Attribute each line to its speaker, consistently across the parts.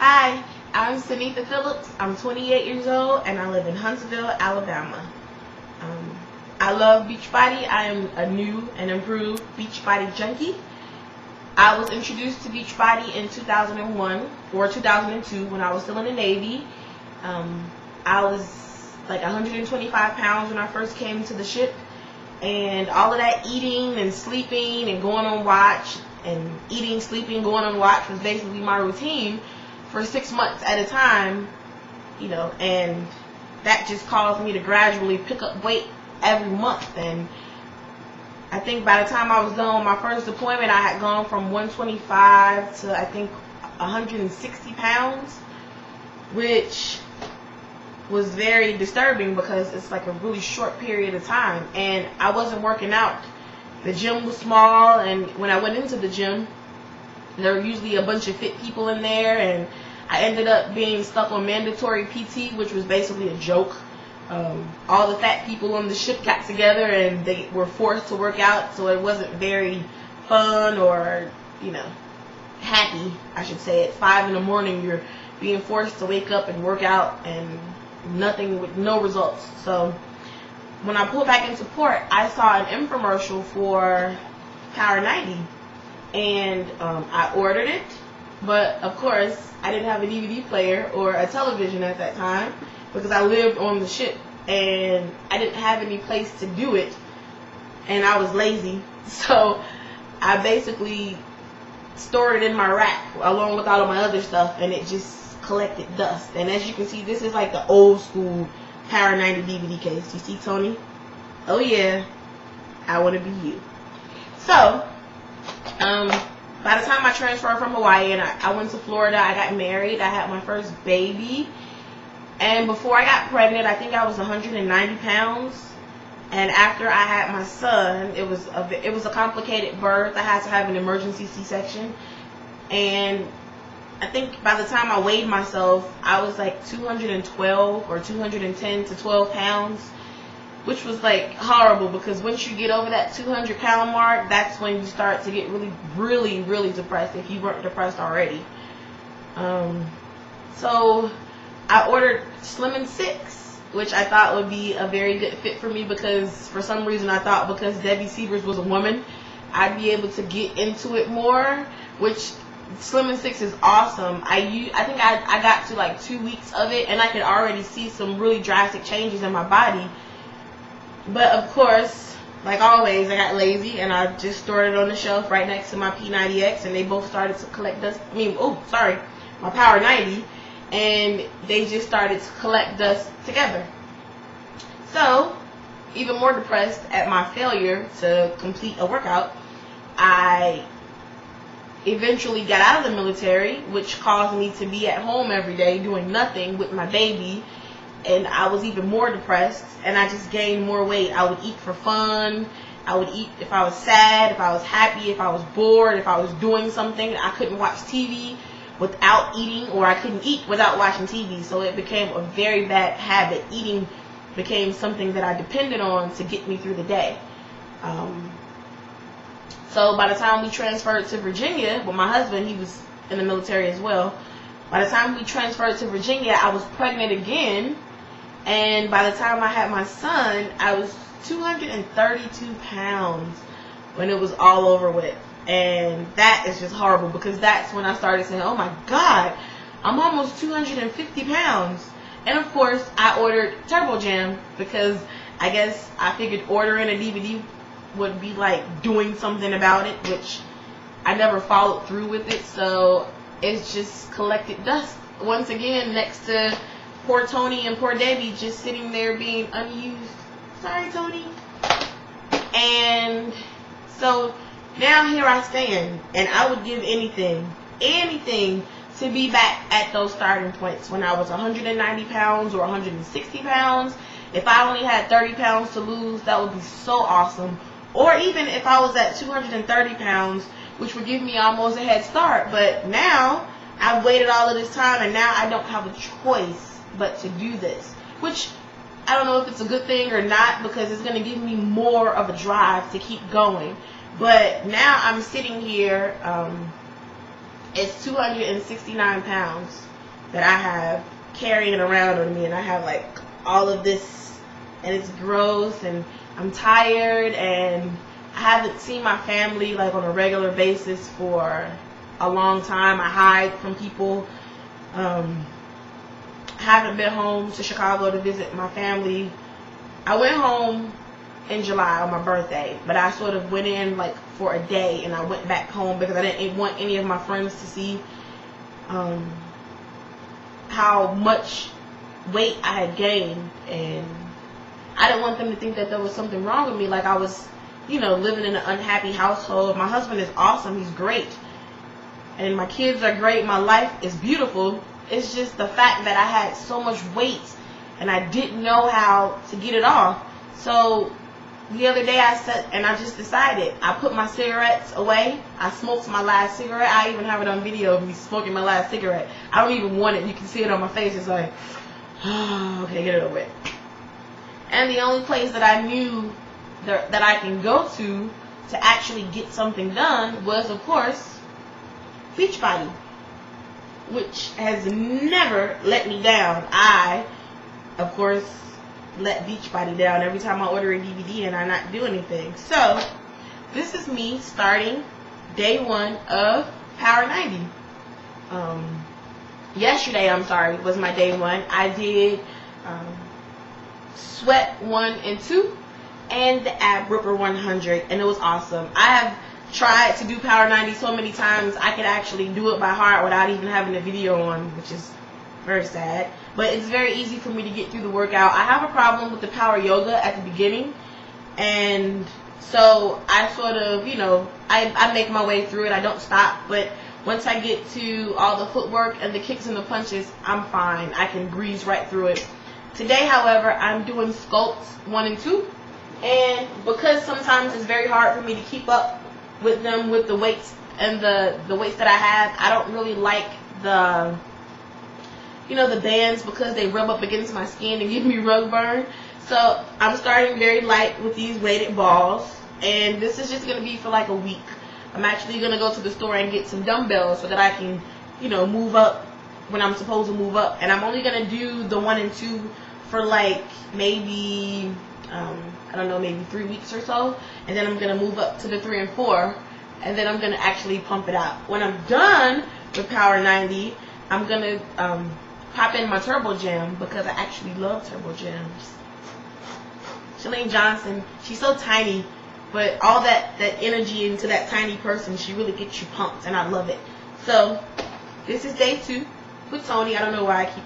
Speaker 1: Hi, I'm Sunitha Phillips. I'm 28 years old and I live in Huntsville, Alabama. I love Beachbody. I am a new and improved Beachbody junkie. I was introduced to Beachbody in 2001 or 2002 when I was still in the Navy. I was like 125 pounds when I first came to the ship, and all of that eating and sleeping and going on watch and eating, sleeping, going on watch was basically my routine for 6 months at a time, and that just caused me to gradually pick up weight every month. And I think by the time I was done with my first deployment, I had gone from 125 to I think 160 pounds, which was very disturbing because it's like a really short period of time, and I wasn't working out. The gym was small, and when I went into the gym, there were usually a bunch of fit people in there, and I ended up being stuck on mandatory PT, which was basically a joke. All the fat people on the ship got together and they were forced to work out, so it wasn't very fun or, happy, I should say. At 5 in the morning, you're being forced to wake up and work out, and nothing with no results. So when I pulled back into port, I saw an infomercial for Power 90, and I ordered it, but of course I didn't have a DVD player or a television at that time because I lived on the ship and I didn't have any place to do it, and I was lazy, so I basically stored it in my rack along with all of my other stuff, and it just collected dust. And as you can see, this is like the old school Power 90 DVD case. You see Tony? Oh yeah, I want to be you. So by the time I transferred from Hawaii and I went to Florida, I got married, I had my first baby, and before I got pregnant, I think I was 190 pounds. And after I had my son, it was a complicated birth. I had to have an emergency C-section, and I think by the time I weighed myself, I was like 212 or 210 to 12 pounds, which was like horrible because once you get over that 200 pound mark, that's when you start to get really, really, really depressed if you weren't depressed already. So I ordered Slim & Six, which I thought would be a very good fit for me because for some reason I thought because Debbie Sievers was a woman, I'd be able to get into it more, which Slim & Six is awesome. I think I got to like 2 weeks of it and I could already see some really drastic changes in my body. But of course, like always, I got lazy and I just stored it on the shelf right next to my P90X, and they both started to collect dust. My Power 90, and they just started to collect dust together. So, even more depressed at my failure to complete a workout, I eventually got out of the military, which caused me to be at home every day doing nothing with my baby, and I was even more depressed, and I just gained more weight. I would eat for fun. I would eat if I was sad, if I was happy, if I was bored, if I was doing something. I couldn't watch TV without eating, or I couldn't eat without watching TV, so it became a very bad habit. Eating became something that I depended on to get me through the day. So by the time we transferred to Virginia, well, my husband, he was in the military as well. By the time we transferred to Virginia, I was pregnant again, and by the time I had my son, I was 232 pounds when it was all over with. And that is just horrible because that's when I started saying, oh my God, I'm almost 250 pounds. And of course, I ordered Turbo Jam because I guess I figured ordering a DVD would be like doing something about it, which I never followed through with it. So it's just collected dust once again next to poor Tony and poor Debbie just sitting there being unused. Sorry, Tony. And so now here I stand, and I would give anything to be back at those starting points when I was 190 pounds or 160 pounds. If I only had 30 pounds to lose, that would be so awesome. Or even if I was at 230 pounds, which would give me almost a head start. But now I've waited all of this time, and now I don't have a choice but to do this, which I don't know if it's a good thing or not, because it's going to give me more of a drive to keep going. But now I'm sitting here, it's 269 pounds. that I have carrying around on me, and I have like all of this, and it's gross, and I'm tired, and I haven't seen my family like on a regular basis for a long time. I hide from people. Haven't been home to Chicago to visit my family. I went home in July on my birthday, but I sort of went in like for a day, and I went back home because I didn't want any of my friends to see how much weight I had gained, and I didn't want them to think that there was something wrong with me, like I was, you know, living in an unhappy household. My husband is awesome, he's great, and my kids are great, my life is beautiful. It's just the fact that I had so much weight and I didn't know how to get it off. So the other day I sat and I just decided, I put my cigarettes away. I smoked my last cigarette. I even have it on video of me smoking my last cigarette. I don't even want it. You can see it on my face. It's like, oh, okay, get it over with. And the only place that I knew that I can go to actually get something done was, of course, Beachbody, which has never let me down. I, of course, let Beachbody down every time I order a DVD and I not do anything. So this is me starting day one of Power 90. Yesterday, was my day one. I did Sweat 1 and 2 and the Ab Ripper 100, and it was awesome. I have tried to do Power 90 so many times I could actually do it by heart without even having a video on, which is very sad. But it's very easy for me to get through the workout. I have a problem with the power yoga at the beginning, and so I sort of, you know, I make my way through it. I don't stop, but once I get to all the footwork and the kicks and the punches, I'm fine. I can breeze right through it. Today, however, I'm doing sculpts 1 and 2, and because sometimes it's very hard for me to keep up with them with the weights and the weights that I have, I don't really like the, you know, the bands because they rub up against my skin and give me rug burn. So I'm starting very light with these weighted balls, and this is just going to be for like a week. I'm actually going to go to the store and get some dumbbells so that I can, you know, move up when I'm supposed to move up. And I'm only going to do the 1 and 2 for like maybe, I don't know, maybe 3 weeks or so. And then I'm going to move up to the 3 and 4. And then I'm going to actually pump it out. When I'm done with Power 90, I'm going to pop in my Turbo Jam because I actually love Turbo Jams. Shalane Johnson, she's so tiny, but all that energy into that tiny person, she really gets you pumped, and I love it. So this is day 2 with Tony. I don't know why I keep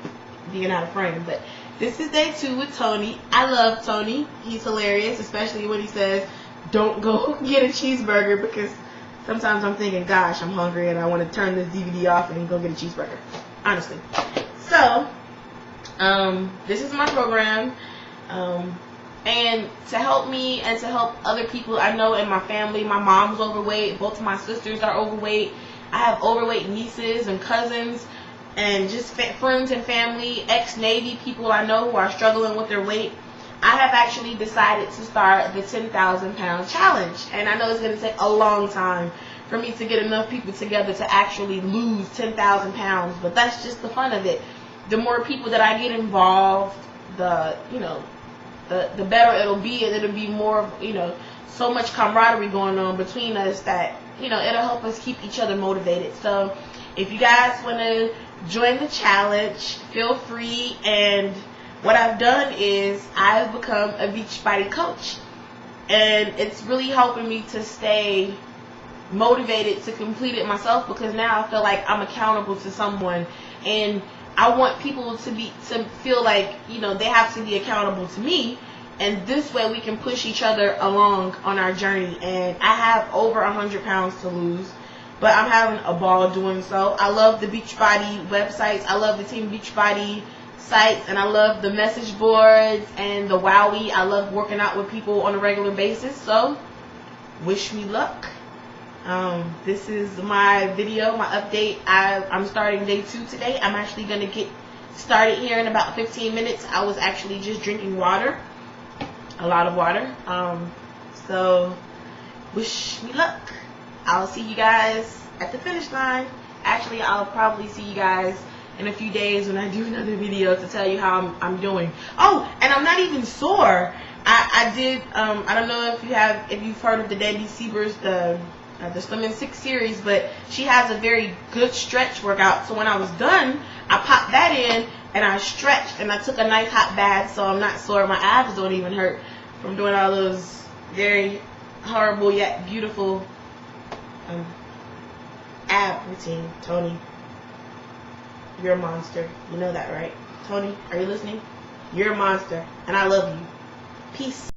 Speaker 1: being out of frame, but this is day 2 with Tony. I love Tony. He's hilarious, especially when he says, don't go get a cheeseburger, because sometimes I'm thinking, gosh, I'm hungry and I want to turn this DVD off and go get a cheeseburger. Honestly. So, this is my program. And to help me and to help other people I know in my family, my mom's overweight, both of my sisters are overweight. I have overweight nieces and cousins and just friends and family, ex-Navy people I know who are struggling with their weight. I have actually decided to start the 10,000 pound challenge. And I know it's going to take a long time for me to get enough people together to actually lose 10,000 pounds. But that's just the fun of it. The more people that I get involved, the better it'll be, and it'll be more, so much camaraderie going on between us that, it'll help us keep each other motivated. So if you guys want to join the challenge, feel free. And what I've done is I've become a Beachbody coach, and it's really helping me to stay motivated to complete it myself, because now I feel like I'm accountable to someone, and I want people to feel like, they have to be accountable to me, and this way we can push each other along on our journey. And I have over 100 pounds to lose, but I'm having a ball doing so. I love the Beachbody websites. I love the Team Beachbody sites, and I love the message boards and the Wowie. I love working out with people on a regular basis, so wish me luck. This is my video, my update. I'm starting day 2 today. I'm actually going to get started here in about 15 minutes. I was actually just drinking water, a lot of water. So wish me luck. I'll see you guys at the finish line. Actually, I'll probably see you guys in a few days when I do another video to tell you how I'm doing. Oh, and I'm not even sore. I did. I don't know if you've heard of the Debbie Siebers, the Slim in 6 series, but she has a very good stretch workout. So when I was done, I popped that in and I stretched and I took a nice hot bath, so I'm not sore. My abs don't even hurt from doing all those very horrible yet beautiful ab routine. Tony, you're a monster. You know that, right? Tony, are you listening? You're a monster, and I love you. Peace.